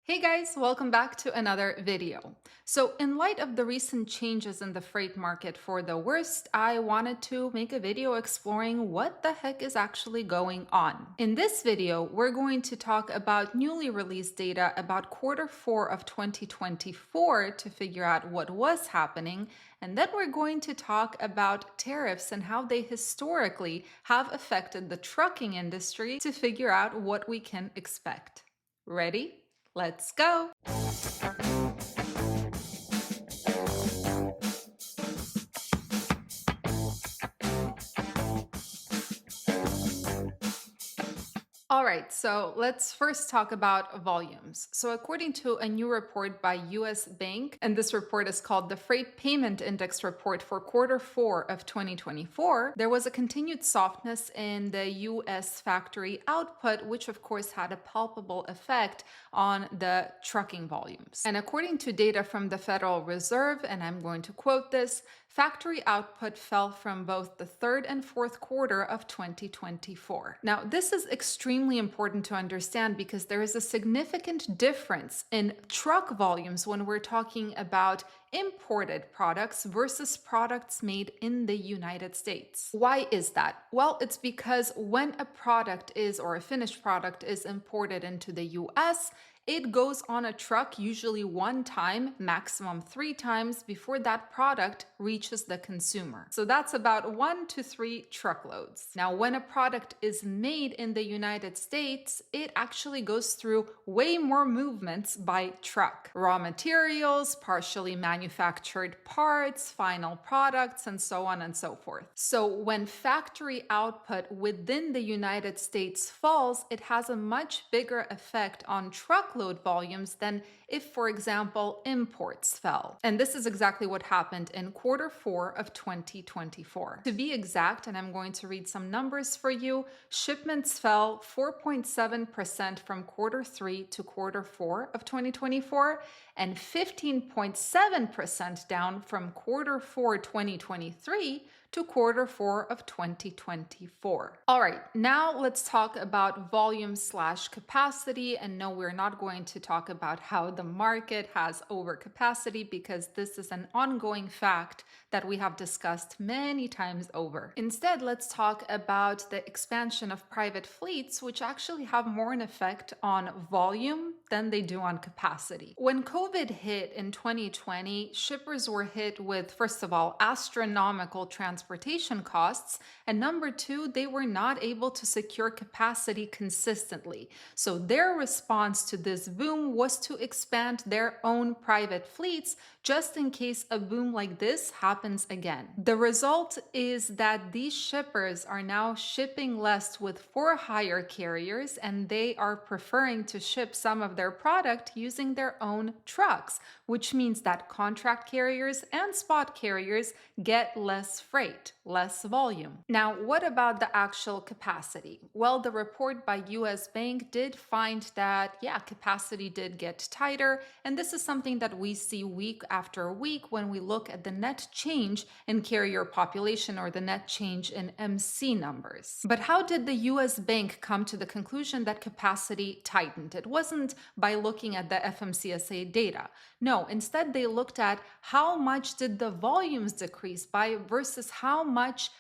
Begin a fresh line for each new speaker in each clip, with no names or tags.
Hey guys, welcome back to another video. So in light of the recent changes in the freight market for the worst, I wanted to make a video exploring what the heck is actually going on. In this video, we're going to talk about newly released data about Q4 of 2024 to figure out what was happening, and then we're going to talk about tariffs and how they historically have affected the trucking industry to figure out what we can expect. Ready? Let's go! All right, so let's first talk about volumes. So, according to a new report by US Bank, and this report is called the Freight Payment Index Report for Q4 of 2024, there was a continued softness in the US factory output, which of course had a palpable effect on the trucking volumes. And according to data from the Federal Reserve, and I'm going to quote this, factory output fell from both the third and fourth quarter of 2024. Now, this is extremely important to understand because there is a significant difference in truck volumes when we're talking about imported products versus products made in the United States. Why is that? Well, it's because when a product is, or a finished product is imported into the US, it goes on a truck usually one time, maximum 3 times before that product reaches the consumer. So that's about 1 to 3 truckloads. Now, when a product is made in the United States, it actually goes through way more movements by truck. Raw materials, partially manufactured parts, final products, and so on and so forth. So when factory output within the United States falls, it has a much bigger effect on truckload volumes than if, for example, imports fell. And this is exactly what happened in Q4 of 2024. To be exact, and I'm going to read some numbers for you, shipments fell 4.7% from Q3 to Q4 of 2024 and 15.7% down from Q4 2023 to Q4 of 2024. All right, now let's talk about volume/capacity. And no, we're not going to talk about how the market has overcapacity because this is an ongoing fact that we have discussed many times over. Instead, let's talk about the expansion of private fleets, which actually have more an effect on volume than they do on capacity. When COVID hit in 2020, shippers were hit with, first of all, astronomical transportation costs, and number two, they were not able to secure capacity consistently. So their response to this boom was to expand their own private fleets just in case a boom like this happens again. The result is that these shippers are now shipping less with for-hire carriers, and they are preferring to ship some of their product using their own trucks, which means that contract carriers and spot carriers get less freight, less volume. Now, what about the actual capacity? Well, the report by US Bank did find that, capacity did get tighter, and this is something that we see week after week when we look at the net change in carrier population or the net change in MC numbers. But how did the US Bank come to the conclusion that capacity tightened? It wasn't by looking at the FMCSA data. No, instead they looked at how much did the volumes decrease by versus how much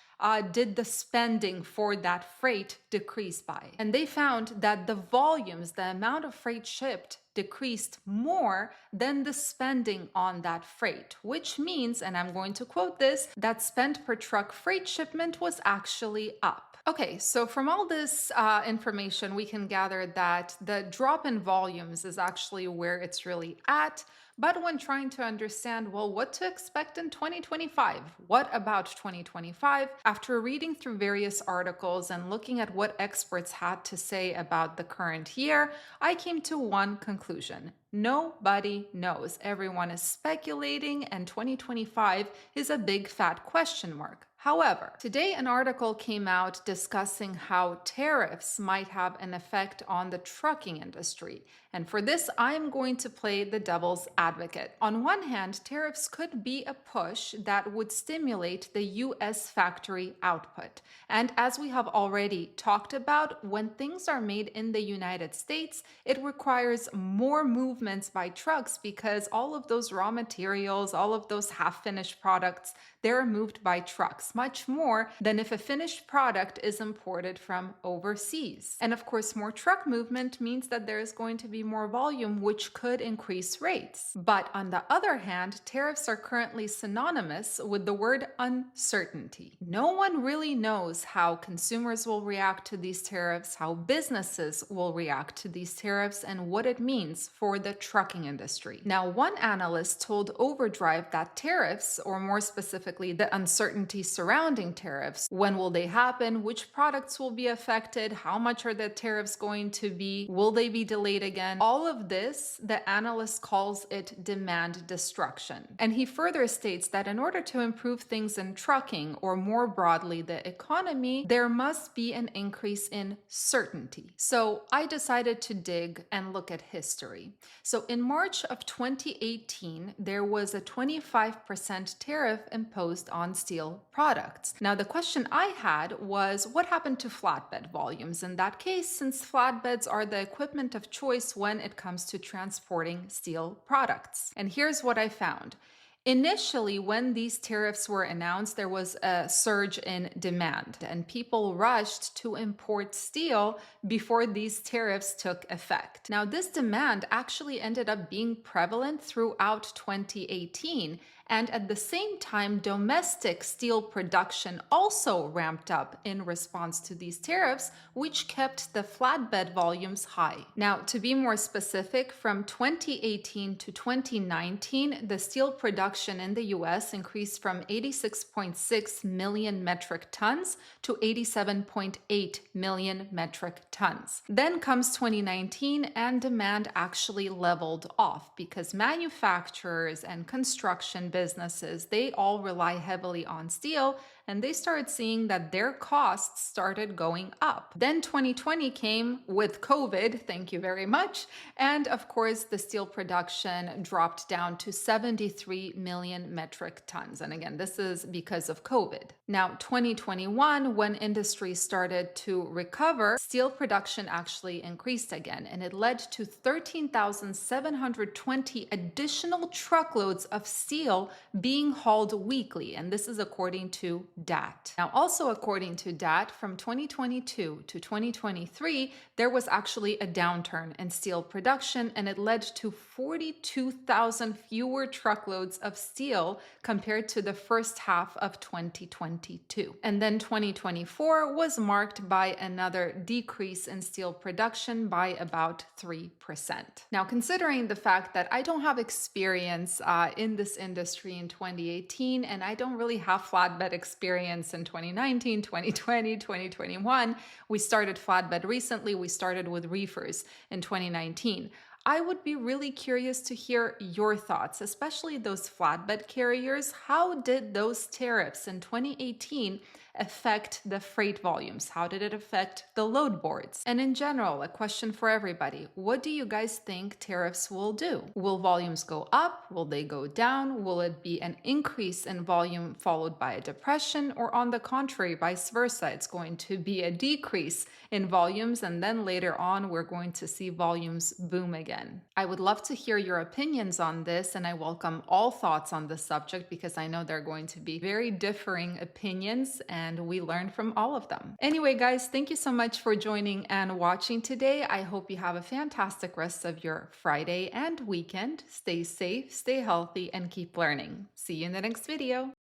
did the spending for that freight decrease by. And they found that the volumes, the amount of freight shipped, decreased more than the spending on that freight, which means, and I'm going to quote this, that spend per truck freight shipment was actually up. Okay, so from all this information, we can gather that the drop in volumes is actually where it's really at. But when trying to understand, well, what to expect in 2025? What about 2025? After reading through various articles and looking at what experts had to say about the current year, I came to one conclusion. Nobody knows. Everyone is speculating, and 2025 is a big fat question mark. However, today an article came out discussing how tariffs might have an effect on the trucking industry. And for this, I'm going to play the devil's advocate. On one hand, tariffs could be a push that would stimulate the US factory output. And as we have already talked about, when things are made in the United States, it requires more movements by trucks because all of those raw materials, all of those half-finished products, they're moved by trucks, much more than if a finished product is imported from overseas. And of course, more truck movement means that there is going to be more volume, which could increase rates. But on the other hand, tariffs are currently synonymous with the word uncertainty. No one really knows how consumers will react to these tariffs, how businesses will react to these tariffs, and what it means for the trucking industry. Now, one analyst told Overdrive that tariffs, or more specifically, the uncertainty surrounding tariffs, when will they happen, which products will be affected, how much are the tariffs going to be, will they be delayed again? All of this, the analyst calls it demand destruction. And he further states that in order to improve things in trucking, or more broadly the economy, there must be an increase in certainty. So I decided to dig and look at history. So in March of 2018, there was a 25% tariff imposed on steel products. Now, the question I had was, what happened to flatbed volumes in that case, since flatbeds are the equipment of choice when it comes to transporting steel products? And here's what I found. Initially, when these tariffs were announced, there was a surge in demand, and people rushed to import steel before these tariffs took effect. Now, this demand actually ended up being prevalent throughout 2018. And at the same time, domestic steel production also ramped up in response to these tariffs, which kept the flatbed volumes high. Now, to be more specific, from 2018 to 2019, the steel production in the US increased from 86.6 million metric tons to 87.8 million metric tons. Then comes 2019, and demand actually leveled off because manufacturers and construction businesses, they all rely heavily on steel, and they started seeing that their costs started going up. Then 2020 came with COVID, thank you very much, and of course the steel production dropped down to 73 million metric tons. And again, this is because of COVID. Now, 2021, when industry started to recover, steel production actually increased again, and it led to 13,720 additional truckloads of steel being hauled weekly, and this is according to DAT. Now, also according to DAT, from 2022 to 2023, there was actually a downturn in steel production, and it led to 42,000 fewer truckloads of steel compared to the first half of 2022. And then 2024 was marked by another decrease in steel production by about 3%. Now, considering the fact that I don't have experience in this industry in 2018, and I don't really have flatbed experience in 2019, 2020, 2021. We started flatbed recently. We started with reefers in 2019. I would be really curious to hear your thoughts, especially those flatbed carriers. How did those tariffs in 2018 affect the freight volumes? How did it affect the load boards? And in general, a question for everybody. What do you guys think tariffs will do? Will volumes go up? Will they go down? Will it be an increase in volume followed by a depression? Or on the contrary, vice versa, it's going to be a decrease in volumes, and then later on, we're going to see volumes boom again. I would love to hear your opinions on this, and I welcome all thoughts on this subject because I know there are going to be very differing opinions, and we learn from all of them. Anyway, guys, thank you so much for joining and watching today. I hope you have a fantastic rest of your Friday and weekend. Stay safe, stay healthy, and keep learning. See you in the next video.